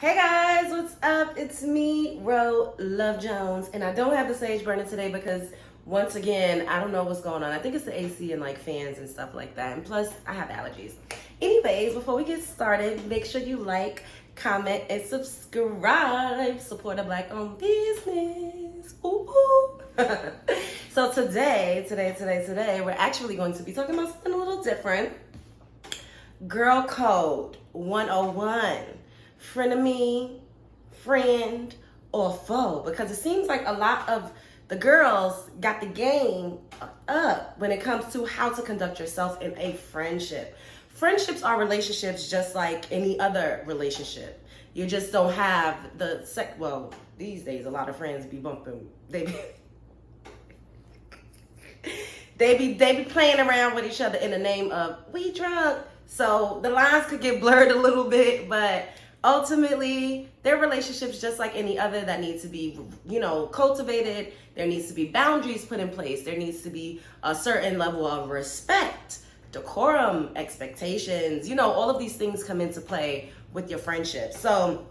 Hey guys, what's up? It's me, Ro Love Jones, and I don't have the sage burner today because once again, I don't know what's going on. I think it's the AC and like fans and stuff like that, and plus I have allergies. Anyways, before we get started, make sure you like, comment, and subscribe. Support a Black-owned business. Ooh, ooh. So today, we're actually going to be talking about something a little different. Girl Code 101. Frenemy, friend, or foe, because it seems like a lot of the girls got the game up when it comes to how to conduct yourself in a friendship. Friendships are relationships just like any other relationship. You just don't have the well, these days a lot of friends be bumping. They be playing around with each other in the name of we drunk. So the lines could get blurred a little bit, but ultimately, they're relationships just like any other that need to be, cultivated. There needs to be boundaries put in place. There needs to be a certain level of respect, decorum, expectations. All of these things come into play with your friendship. So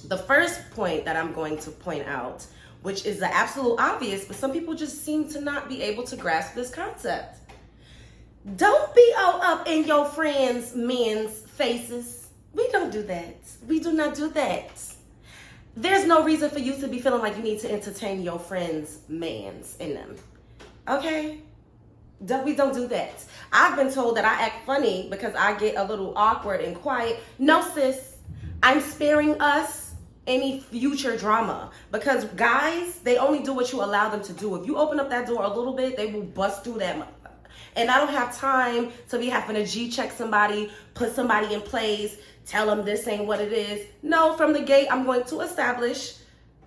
the first point that I'm going to point out, which is the absolute obvious, but some people just seem to not be able to grasp this concept. Don't be all up in your friends' men's faces. We don't do that. We do not do that. There's no reason for you to be feeling like you need to entertain your friends' mans in them. Okay? We don't do that. I've been told that I act funny because I get a little awkward and quiet. No, sis. I'm sparing us any future drama because guys, they only do what you allow them to do. If you open up that door a little bit, they will bust through that. And I don't have time to be having to G-check somebody, put somebody in place, tell them this ain't what it is. No, from the gate, I'm going to establish,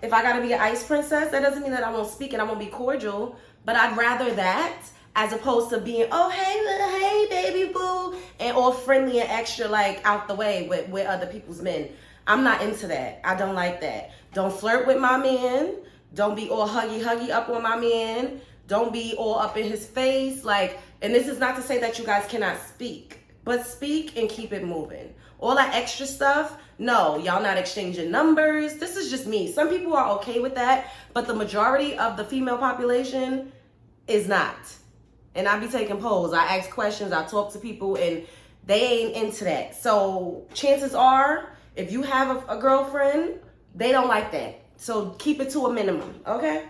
if I gotta be an ice princess, that doesn't mean that I won't speak and I won't be cordial, but I'd rather that as opposed to being, oh, hey, baby boo, and all friendly and extra, like, out the way with other people's men. I'm not into that. I don't like that. Don't flirt with my man. Don't be all huggy up on my man. Don't be all up in his face. And this is not to say that you guys cannot speak, but speak and keep it moving. All that extra stuff, no, y'all not exchanging numbers. This is just me. Some people are okay with that, but the majority of the female population is not. And I be taking polls. I ask questions. I talk to people, and they ain't into that. So chances are, if you have a girlfriend, they don't like that. So keep it to a minimum, okay?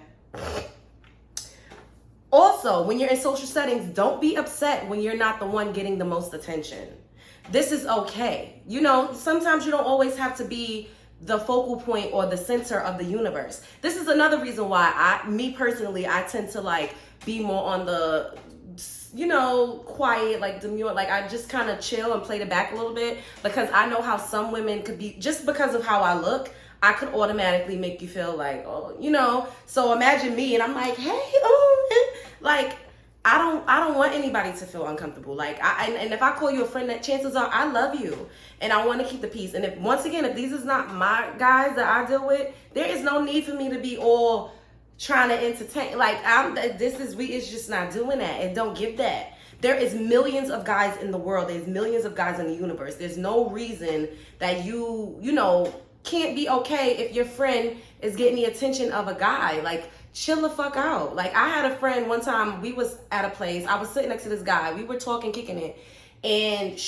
Also, when you're in social settings, don't be upset when you're not the one getting the most attention. This is okay. Sometimes you don't always have to be the focal point or the center of the universe. This is another reason why I tend to be more on the, quiet, demure. I just kind of chill and play it back a little bit because I know how some women could be, just because of how I look, I could automatically make you feel so imagine me and I'm like, hey, I don't want anybody to feel uncomfortable. And if I call you a friend, that chances are I love you and I want to keep the peace. And if these is not my guys that I deal with, there is no need for me to be all trying to entertain. It's just not doing that, and don't give that. There is millions of guys in the world. There's millions of guys in the universe. There's no reason that you can't be okay if your friend is getting the attention of a guy. Chill the fuck out. I had a friend one time, we was at a place, I was sitting next to this guy, we were talking, kicking it, and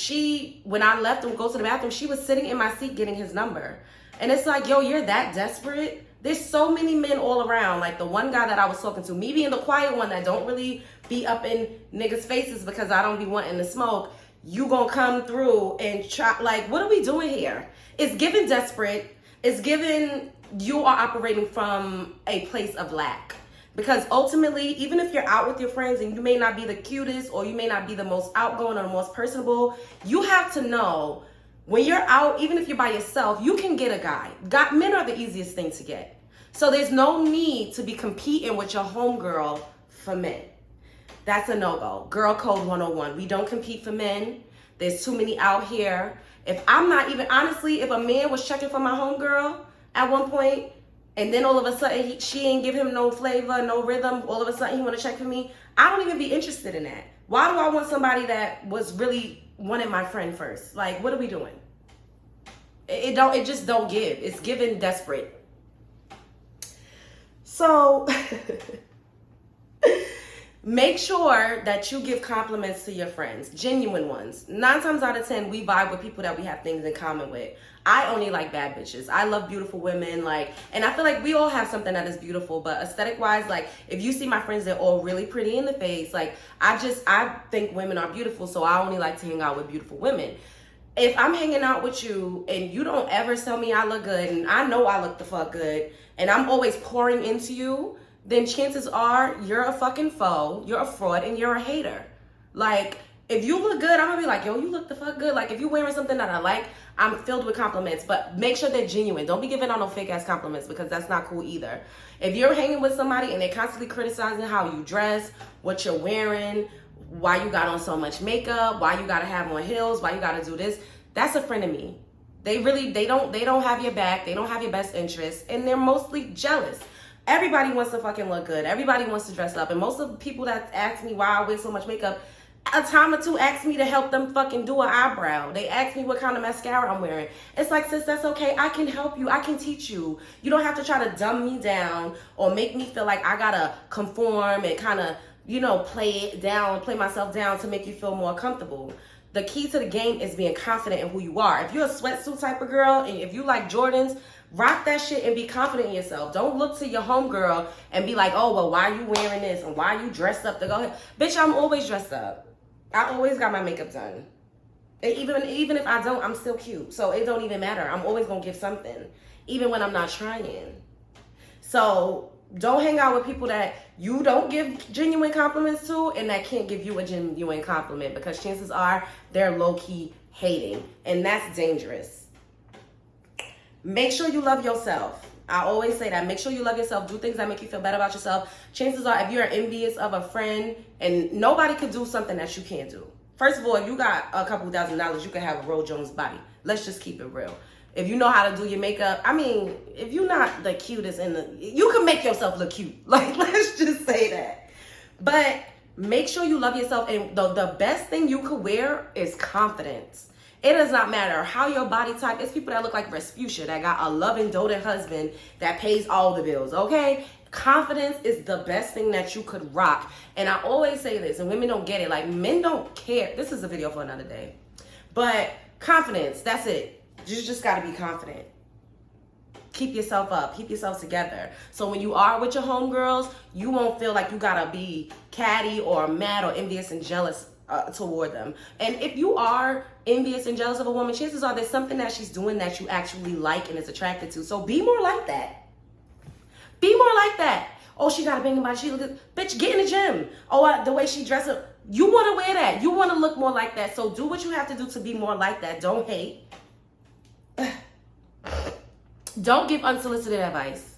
when I left him, go to the bathroom, she was sitting in my seat getting his number. And it's like, yo, you're that desperate? There's so many men all around. The one guy that I was talking to, me being the quiet one that don't really be up in niggas' faces because I don't be wanting to smoke, you gonna come through and try, what are we doing here? It's given desperate. It's given you are operating from a place of lack. Because ultimately, even if you're out with your friends and you may not be the cutest or you may not be the most outgoing or the most personable, you have to know when you're out, even if you're by yourself, you can get a guy. Men are the easiest thing to get. So there's no need to be competing with your homegirl for men. That's a no-go. Girl Code 101. We don't compete for men. There's too many out here. If a man was checking for my homegirl at one point, and then all of a sudden she ain't give him no flavor, no rhythm, all of a sudden he want to check for me, I don't even be interested in that. Why do I want somebody that was really wanted my friend first? What are we doing? It just don't give. It's giving desperate. So make sure that you give compliments to your friends, genuine ones. 9 times out of 10, we vibe with people that we have things in common with. I only like bad bitches. I love beautiful women, like, and I feel like we all have something that is beautiful, but aesthetic wise, like, if you see my friends, they're all really pretty in the face. Like, I think women are beautiful, so I only like to hang out with beautiful women. If I'm hanging out with you and you don't ever tell me I look good, and I know I look the fuck good, and I'm always pouring into you, then chances are you're a fucking foe, you're a fraud, and you're a hater. Like, if you look good, I'm gonna be like, yo, you look the fuck good. Like, if you're wearing something that I like, I'm filled with compliments, but make sure they're genuine. Don't be giving out no fake ass compliments, because that's not cool either. If you're hanging with somebody and they're constantly criticizing how you dress, what you're wearing, why you got on so much makeup, why you gotta have on heels, why you gotta do this, that's a friend of me. They don't have your back, they don't have your best interest, and they're mostly jealous. Everybody wants to fucking look good. Everybody wants to dress up. And most of the people that ask me why I wear so much makeup, a time or two ask me to help them fucking do an eyebrow. They ask me what kind of mascara I'm wearing. It's like, sis, that's okay. I can help you. I can teach you. You don't have to try to dumb me down or make me feel like I gotta conform and kind of, you know, play myself down to make you feel more comfortable. The key to the game is being confident in who you are. If you're a sweatsuit type of girl and if you like Jordans, rock that shit and be confident in yourself. Don't look to your homegirl and be like, oh, well, why you wearing this and why you dressed up to go ahead. Bitch, I'm always dressed up. I always got my makeup done. And even if I don't, I'm still cute. So it don't even matter. I'm always going to give something, even when I'm not trying. So don't hang out with people that you don't give genuine compliments to and that can't give you a genuine compliment, because chances are they're low-key hating, and that's dangerous. Make sure you love yourself. I always say that. Make sure you love yourself. Do things that make you feel better about yourself. Chances are, if you're envious of a friend and nobody could do something that you can't do. First of all, if you got a couple $1,000, you can have a Roe Jones body. Let's just keep it real. If you know how to do your makeup, I mean, if you're not the cutest you can make yourself look cute. Like, let's just say that. But make sure you love yourself. And the best thing you could wear is confidence. It does not matter how your body type. It's people that look like Respucia that got a loving, doting husband that pays all the bills, okay? Confidence is the best thing that you could rock. And I always say this, and women don't get it. Like, men don't care. This is a video for another day. But confidence, that's it. You just got to be confident. Keep yourself up. Keep yourself together. So when you are with your homegirls, you won't feel like you got to be catty or mad or envious and jealous toward them. And if you are envious and jealous of a woman, chances are there's something that she's doing that you actually like and is attracted to. So be more like that. Be more like that. Oh, she got a banging body. She look good. Bitch, get in the gym. Oh, the way she dresses up. You want to wear that. You want to look more like that. So do what you have to do to be more like that. Don't hate. Don't give unsolicited advice.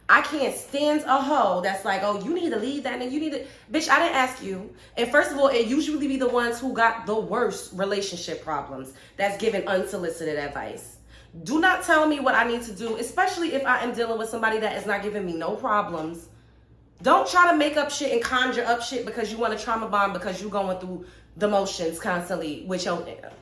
I can't stand a hoe that's like, oh, you need to leave that and you need to. Bitch, I didn't ask you. And first of all, it usually be the ones who got the worst relationship problems that's giving unsolicited advice. Do not tell me what I need to do, especially if I am dealing with somebody that is not giving me no problems. Don't try to make up shit and conjure up shit because you want to trauma bond because you're going through the motions constantly with your nigga.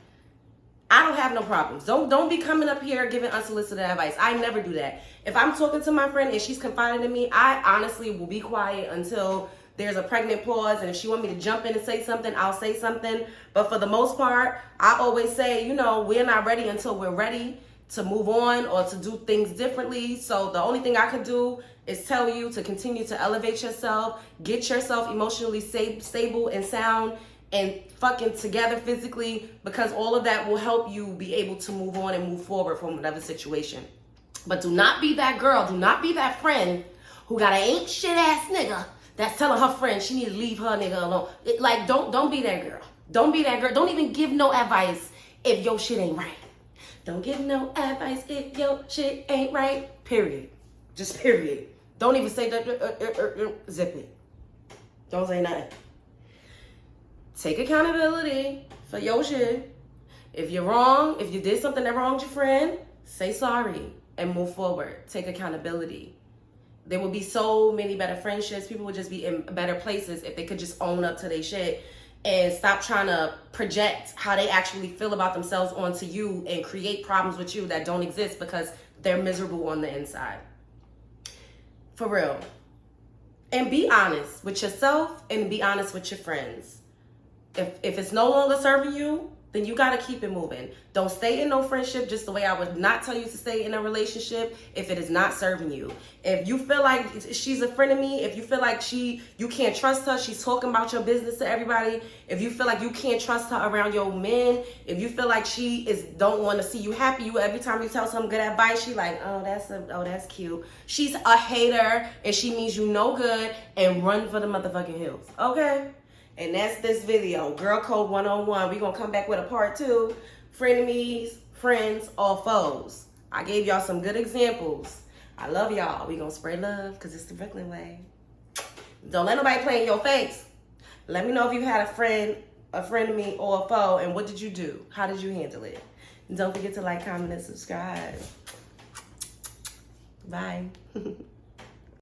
I don't have no problems. Don't be coming up here giving unsolicited advice. I never do that. If I'm talking to my friend and she's confiding in me, I honestly will be quiet until there's a pregnant pause. And if she want me to jump in and say something, I'll say something. But for the most part, I always say, you know, we're not ready until we're ready to move on or to do things differently. So the only thing I could do is tell you to continue to elevate yourself, get yourself emotionally stable and sound, and fucking together physically, because all of that will help you be able to move on and move forward from whatever situation. But do not be that girl, do not be that friend who got an ain't shit ass nigga that's telling her friend she need to leave her nigga alone. Don't be that girl. Don't be that girl. Don't even give no advice if your shit ain't right. Don't give no advice if your shit ain't right. Period. Just period. Don't even say that. Zip it. Don't say nothing. Take accountability for your shit. If you're wrong, if you did something that wronged your friend, say sorry and move forward. Take accountability. There will be so many better friendships. People would just be in better places if they could just own up to their shit and stop trying to project how they actually feel about themselves onto you and create problems with you that don't exist because they're miserable on the inside. For real. And be honest with yourself and be honest with your friends. If it's no longer serving you, then you got to keep it moving. Don't stay in no friendship just the way I would not tell you to stay in a relationship if it is not serving you. If you feel like she's a friend of me, if you feel like you can't trust her, she's talking about your business to everybody, if you feel like you can't trust her around your men, if you feel like don't want to see you happy, every time you tell some good advice, she like, oh, that's cute. She's a hater and she means you no good, and run for the motherfucking hills. Okay? And that's this video, Girl Code 101. We're going to come back with a part 2. Frenemies, friends, or foes. I gave y'all some good examples. I love y'all. We're going to spread love because it's the Brooklyn way. Don't let nobody play in your face. Let me know if you had a frenemy, or a foe, and what did you do? How did you handle it? And don't forget to like, comment, and subscribe. Bye.